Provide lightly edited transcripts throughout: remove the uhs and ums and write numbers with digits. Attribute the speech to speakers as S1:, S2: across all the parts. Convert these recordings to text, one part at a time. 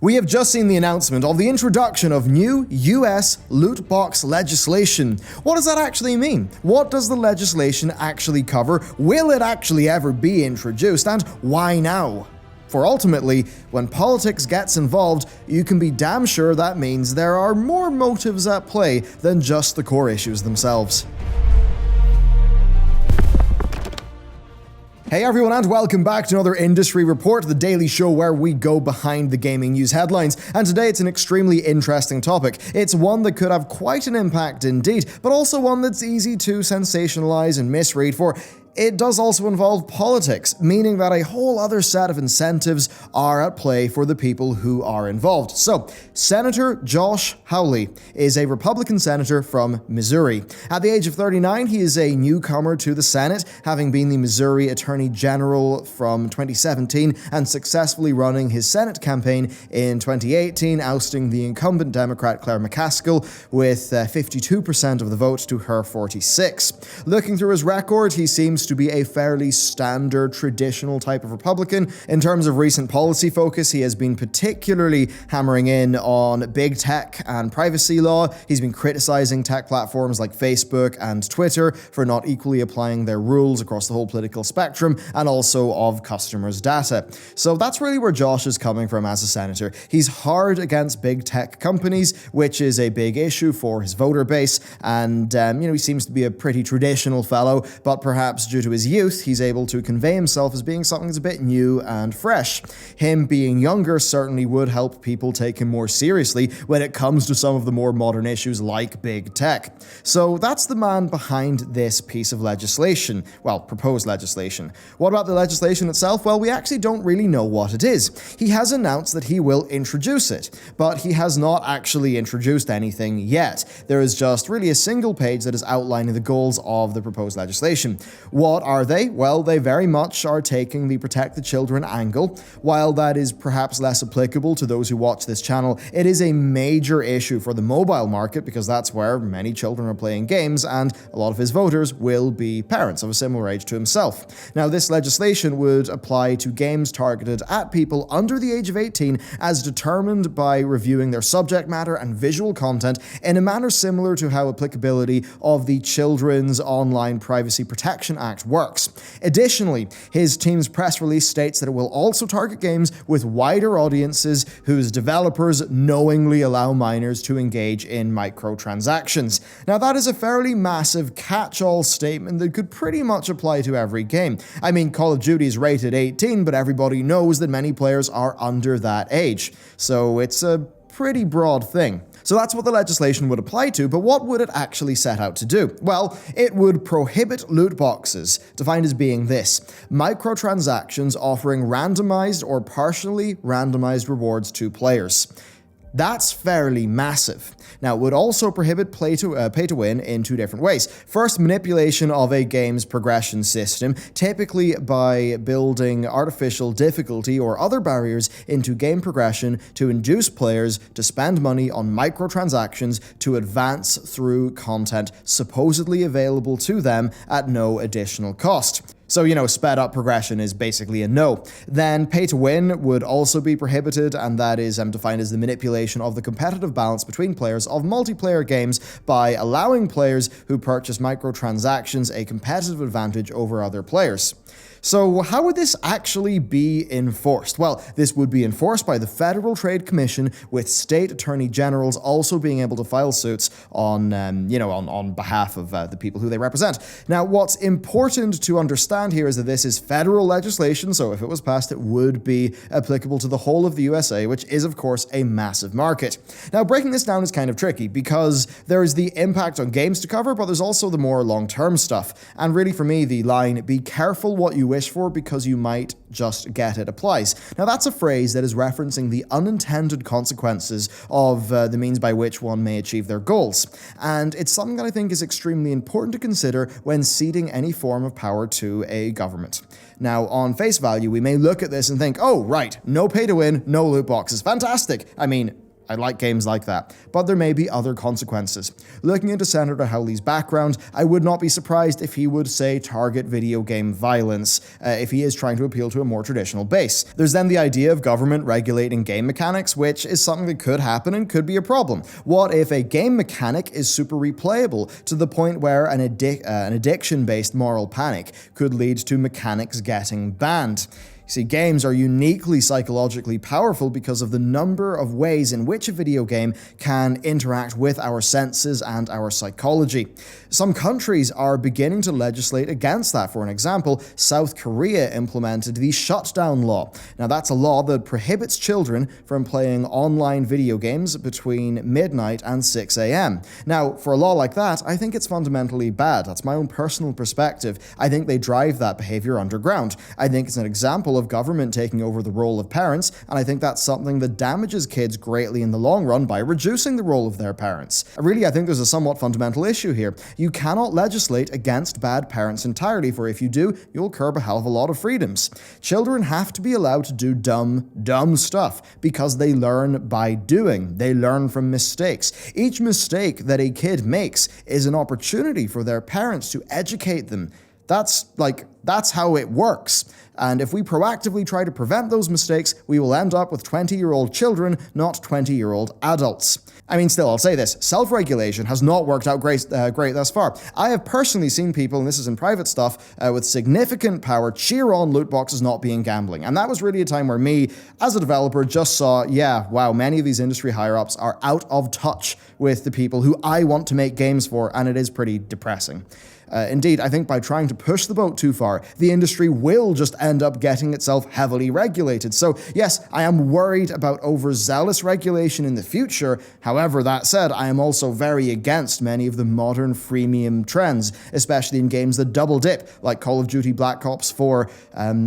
S1: We have just seen the announcement of the introduction of new US loot box legislation. What does that actually mean? What does the legislation actually cover? Will it actually ever be introduced? And why now? For ultimately, when politics gets involved, you can be damn sure that means there are more motives at play than just the core issues themselves. Hey everyone, and welcome back to another Industry Report, the daily show where we go behind the gaming news headlines. And today it's an extremely interesting topic. It's one that could have quite an impact indeed, but also one that's easy to sensationalize and misread, for it does also involve politics, meaning that a whole other set of incentives are at play for the people who are involved. So, Senator Josh Hawley is a Republican senator from Missouri. At the age of 39, he is a newcomer to the Senate, having been the Missouri Attorney General from 2017 and successfully running his Senate campaign in 2018, ousting the incumbent Democrat Claire McCaskill with 52% of the vote to her 46. Looking through his record, he seems to be a fairly standard, traditional type of Republican. In terms of recent policy focus, he has been particularly hammering in on big tech and privacy law. He's been criticizing tech platforms like Facebook and Twitter for not equally applying their rules across the whole political spectrum, and also of customers' data. So that's really where Josh is coming from as a senator. He's hard against big tech companies, which is a big issue for his voter base, and he seems to be a pretty traditional fellow, but perhaps due to his youth, he's able to convey himself as being something that's a bit new and fresh. Him being younger certainly would help people take him more seriously when it comes to some of the more modern issues like big tech. So that's the man behind this piece of legislation. Well, proposed legislation. What about the legislation itself? Well, we actually don't really know what it is. He has announced that he will introduce it, but he has not actually introduced anything yet. There is just really a single page that is outlining the goals of the proposed legislation. What are they? Well, they very much are taking the protect the children angle. While that is perhaps less applicable to those who watch this channel, it is a major issue for the mobile market because that's where many children are playing games, and a lot of his voters will be parents of a similar age to himself. Now, this legislation would apply to games targeted at people under the age of 18 as determined by reviewing their subject matter and visual content in a manner similar to how applicability of the Children's Online Privacy Protection Act works. Additionally, his team's press release states that it will also target games with wider audiences whose developers knowingly allow minors to engage in microtransactions. Now, that is a fairly massive catch-all statement that could pretty much apply to every game. I mean, Call of Duty is rated 18, but everybody knows that many players are under that age. So it's a pretty broad thing. So that's what the legislation would apply to, but what would it actually set out to do? Well, it would prohibit loot boxes, defined as being this: microtransactions offering randomized or partially randomized rewards to players. That's fairly massive. Now, it would also prohibit pay to win in two different ways. First, manipulation of a game's progression system, typically by building artificial difficulty or other barriers into game progression to induce players to spend money on microtransactions to advance through content supposedly available to them at no additional cost. So, sped up progression is basically a no. Then pay to win would also be prohibited, and that is defined as the manipulation of the competitive balance between players of multiplayer games by allowing players who purchase microtransactions a competitive advantage over other players. So how would this actually be enforced? Well, this would be enforced by the Federal Trade Commission, with state attorney generals also being able to file suits on behalf of the people who they represent. Now, what's important to understand here is that this is federal legislation, so if it was passed, it would be applicable to the whole of the USA, which is, of course, a massive market. Now, breaking this down is kind of tricky because there is the impact on games to cover, but there's also the more long-term stuff. And really, for me, the line, "Be careful what you wish for because you might just get it," applies. Now, that's a phrase that is referencing the unintended consequences of the means by which one may achieve their goals. And it's something that I think is extremely important to consider when ceding any form of power to a government. Now, on face value, we may look at this and think, oh, right, no pay to win, no loot boxes. Fantastic. I mean, I like games like that. But there may be other consequences. Looking into Senator Hawley's background, I would not be surprised if he would, say, target video game violence if he is trying to appeal to a more traditional base. There's then the idea of government regulating game mechanics, which is something that could happen and could be a problem. What if a game mechanic is super replayable to the point where an addiction-based moral panic could lead to mechanics getting banned? See, games are uniquely psychologically powerful because of the number of ways in which a video game can interact with our senses and our psychology. Some countries are beginning to legislate against that. For an example, South Korea implemented the shutdown law. Now, that's a law that prohibits children from playing online video games between midnight and 6 a.m. Now, for a law like that, I think it's fundamentally bad. That's my own personal perspective. I think they drive that behavior underground. I think it's an example of government taking over the role of parents, and I think that's something that damages kids greatly in the long run by reducing the role of their parents. Really, I think there's a somewhat fundamental issue here. You cannot legislate against bad parents entirely, for if you do, you'll curb a hell of a lot of freedoms. Children have to be allowed to do dumb stuff because they learn by doing. They learn from mistakes. Each mistake that a kid makes is an opportunity for their parents to educate them. That's how it works. And if we proactively try to prevent those mistakes, we will end up with 20-year-old children, not 20-year-old adults. I mean, still, I'll say this, self-regulation has not worked out great thus far. I have personally seen people, and this is in private stuff, with significant power cheer on loot boxes not being gambling. And that was really a time where me, as a developer, just saw, yeah, wow, many of these industry higher-ups are out of touch with the people who I want to make games for, and it is pretty depressing. Indeed, I think by trying to push the boat too far, the industry will just end up getting itself heavily regulated. So yes, I am worried about overzealous regulation in the future. However, that said, I am also very against many of the modern freemium trends, especially in games that double dip, like Call of Duty Black Ops 4,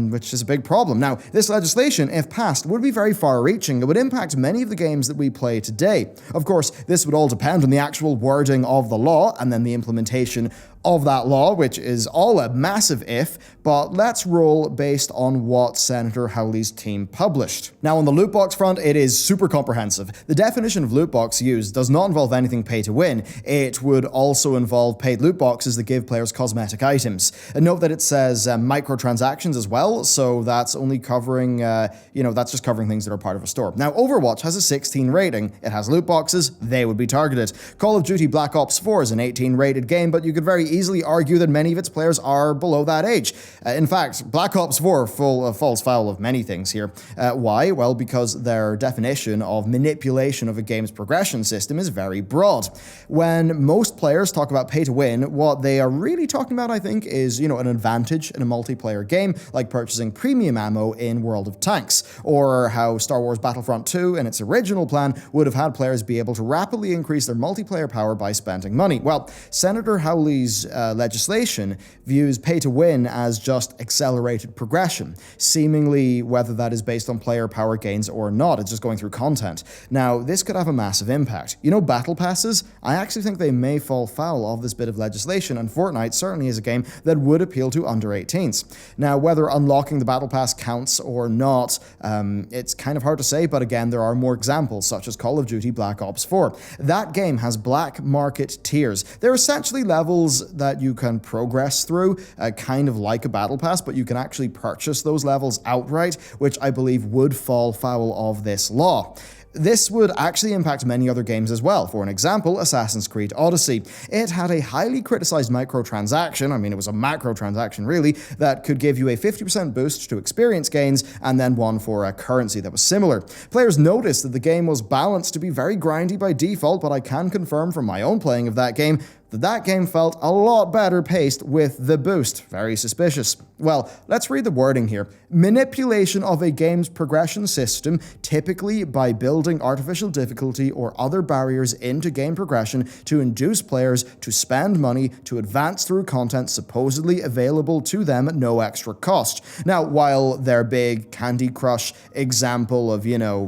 S1: which is a big problem. Now, this legislation, if passed, would be very far-reaching. It would impact many of the games that we play today. Of course, this would all depend on the actual wording of the law and then the implementation of that law, which is all a massive if, but let's roll based on what Senator Hawley's team published. Now, on the loot box front, it is super comprehensive. The definition of loot box used does not involve anything pay to win. It would also involve paid loot boxes that give players cosmetic items. And note that it says microtransactions as well, so that's only covering, that's just covering things that are part of a store. Now, Overwatch has a 16 rating. It has loot boxes, they would be targeted. Call of Duty Black Ops 4 is an 18 rated game, but you could very easily argue that many of its players are below that age. In fact, Black Ops 4 falls foul of many things here. Why? Well, because their definition of manipulation of a game's progression system is very broad. When most players talk about pay to win, what they are really talking about, I think, is, an advantage in a multiplayer game, like purchasing premium ammo in World of Tanks, or how Star Wars Battlefront 2 in its original plan would have had players be able to rapidly increase their multiplayer power by spending money. Well, Senator Hawley's legislation views pay to win as just accelerated progression, seemingly whether that is based on player power gains or not. It's just going through content. Now, this could have a massive impact. Battle passes? I actually think they may fall foul of this bit of legislation, and Fortnite certainly is a game that would appeal to under 18s. Now, whether unlocking the battle pass counts or not, it's kind of hard to say, but again, there are more examples, such as Call of Duty Black Ops 4. That game has black market tiers. They're essentially levels that you can progress through, kind of like a battle pass, but you can actually purchase those levels outright, which I believe would fall foul of this law. This would actually impact many other games as well. For an example, Assassin's Creed Odyssey. It had a highly criticized microtransaction, it was a macrotransaction really, that could give you a 50% boost to experience gains and then one for a currency that was similar. Players noticed that the game was balanced to be very grindy by default, but I can confirm from my own playing of that game that game felt a lot better paced with the boost. Very suspicious. Well, let's read the wording here. Manipulation of a game's progression system, typically by building artificial difficulty or other barriers into game progression to induce players to spend money to advance through content supposedly available to them at no extra cost. Now, while their big Candy Crush example of,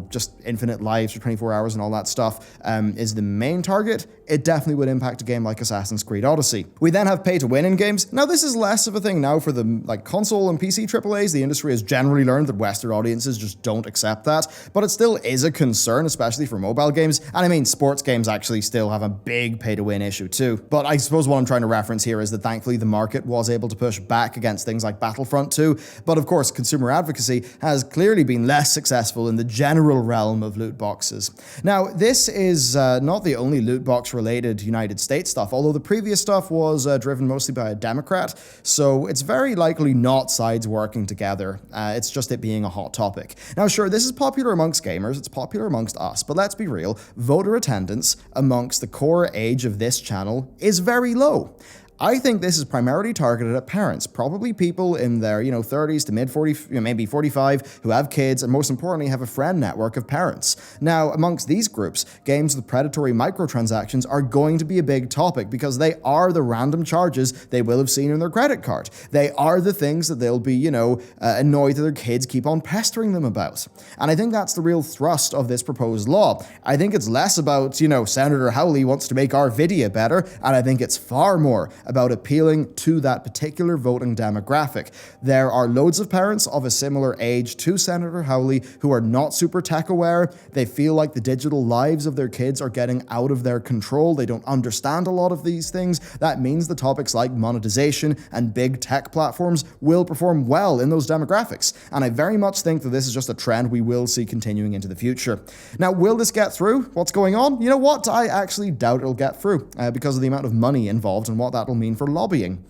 S1: just infinite lives for 24 hours and all that stuff is the main target, it definitely would impact a game like Assassin's Assassin's Creed Odyssey. We then have pay-to-win in games. Now, this is less of a thing now for the console and PC AAAs. The industry has generally learned that Western audiences just don't accept that, but it still is a concern, especially for mobile games. And I mean, sports games actually still have a big pay-to-win issue too. But I suppose what I'm trying to reference here is that thankfully the market was able to push back against things like Battlefront 2. But of course, consumer advocacy has clearly been less successful in the general realm of loot boxes. Now, this is not the only loot box related United States stuff, although the previous stuff was driven mostly by a Democrat, so it's very likely not sides working together. It's just it being a hot topic. Now, sure, this is popular amongst gamers, it's popular amongst us, but let's be real, voter attendance amongst the core age of this channel is very low. I think this is primarily targeted at parents, probably people in their, 30s to mid-40s, maybe 45, who have kids and most importantly have a friend network of parents. Now, amongst these groups, games with predatory microtransactions are going to be a big topic because they are the random charges they will have seen on their credit card. They are the things that they'll be, annoyed that their kids keep on pestering them about. And I think that's the real thrust of this proposed law. I think it's less about, Senator Hawley wants to make our video better, and I think it's far more about appealing to that particular voting demographic. There are loads of parents of a similar age to Senator Hawley who are not super tech aware. They feel like the digital lives of their kids are getting out of their control. They don't understand a lot of these things. That means the topics like monetization and big tech platforms will perform well in those demographics. And I very much think that this is just a trend we will see continuing into the future. Now, will this get through? What's going on? You know what? I actually doubt it'll get through because of the amount of money involved and what that'll mean for lobbying.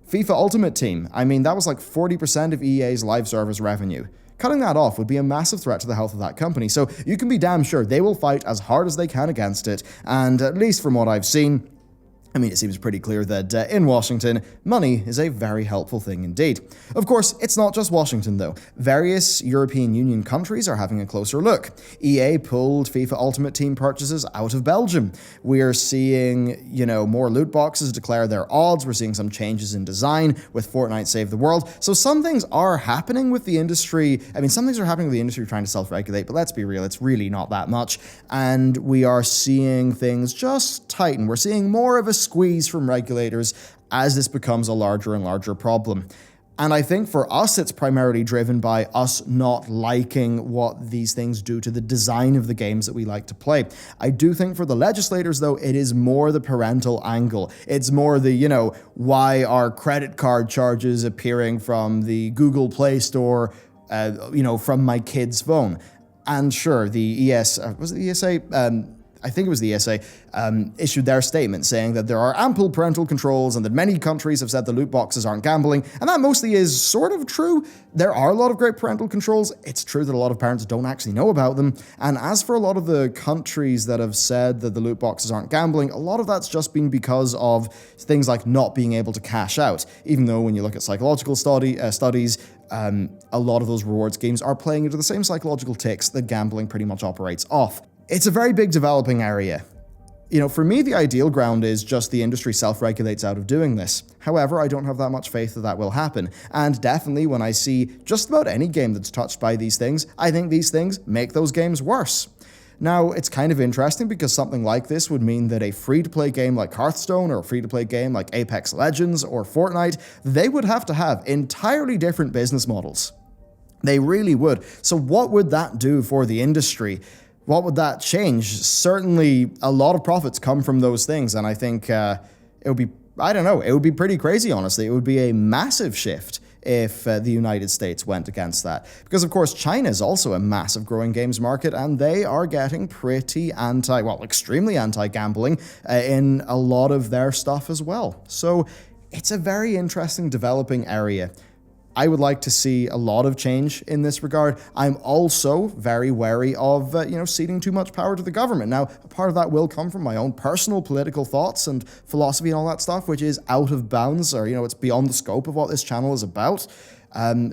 S1: FIFA Ultimate Team, I mean, that was like 40% of EA's live service revenue. Cutting that off would be a massive threat to the health of that company, so you can be damn sure they will fight as hard as they can against it, and at least from what I've seen, it seems pretty clear that in Washington, money is a very helpful thing indeed. Of course, it's not just Washington though. Various European Union countries are having a closer look. EA pulled FIFA Ultimate Team purchases out of Belgium. We're seeing, more loot boxes declare their odds. We're seeing some changes in design with Fortnite Save the World. So some things are happening with the industry. Some things are happening with the industry trying to self-regulate, but let's be real, it's really not that much. And we are seeing things just tighten. We're seeing more of a squeeze from regulators as this becomes a larger and larger problem. And I think for us, it's primarily driven by us not liking what these things do to the design of the games that we like to play. I do think for the legislators, though, it is more the parental angle. It's more the, why are credit card charges appearing from the Google Play Store, from my kid's phone? And sure, the was it the ESA? I think it was the ESA, issued their statement saying that there are ample parental controls and that many countries have said the loot boxes aren't gambling, and that mostly is sort of true. There are a lot of great parental controls. It's true that a lot of parents don't actually know about them, and as for a lot of the countries that have said that the loot boxes aren't gambling, a lot of that's just been because of things like not being able to cash out, even though when you look at psychological studies, a lot of those rewards games are playing into the same psychological ticks that gambling pretty much operates off. It's a very big developing area. For me, the ideal ground is just the industry self-regulates out of doing this. However, I don't have that much faith that that will happen. And definitely when I see just about any game that's touched by these things, I think these things make those games worse. Now, it's kind of interesting because something like this would mean that a free-to-play game like Hearthstone or a free-to-play game like Apex Legends or Fortnite, they would have to have entirely different business models. They really would. So what would that do for the industry? What would that change? Certainly, a lot of profits come from those things, and I think it would be, it would be pretty crazy, honestly. It would be a massive shift if the United States went against that. Because, of course, China is also a massive growing games market, and they are getting pretty extremely anti-gambling in a lot of their stuff as well. So it's a very interesting developing area. I would like to see a lot of change in this regard. I'm also very wary of, ceding too much power to the government. Now, a part of that will come from my own personal political thoughts and philosophy and all that stuff, which is out of bounds, or, it's beyond the scope of what this channel is about.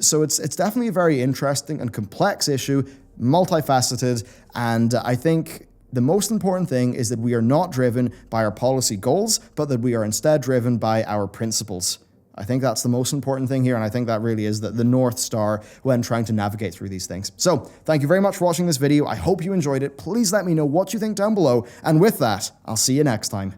S1: So it's definitely a very interesting and complex issue, multifaceted, and I think the most important thing is that we are not driven by our policy goals, but that we are instead driven by our principles. I think that's the most important thing here, and I think that really is the North Star when trying to navigate through these things. So, thank you very much for watching this video. I hope you enjoyed it. Please let me know what you think down below, and with that, I'll see you next time.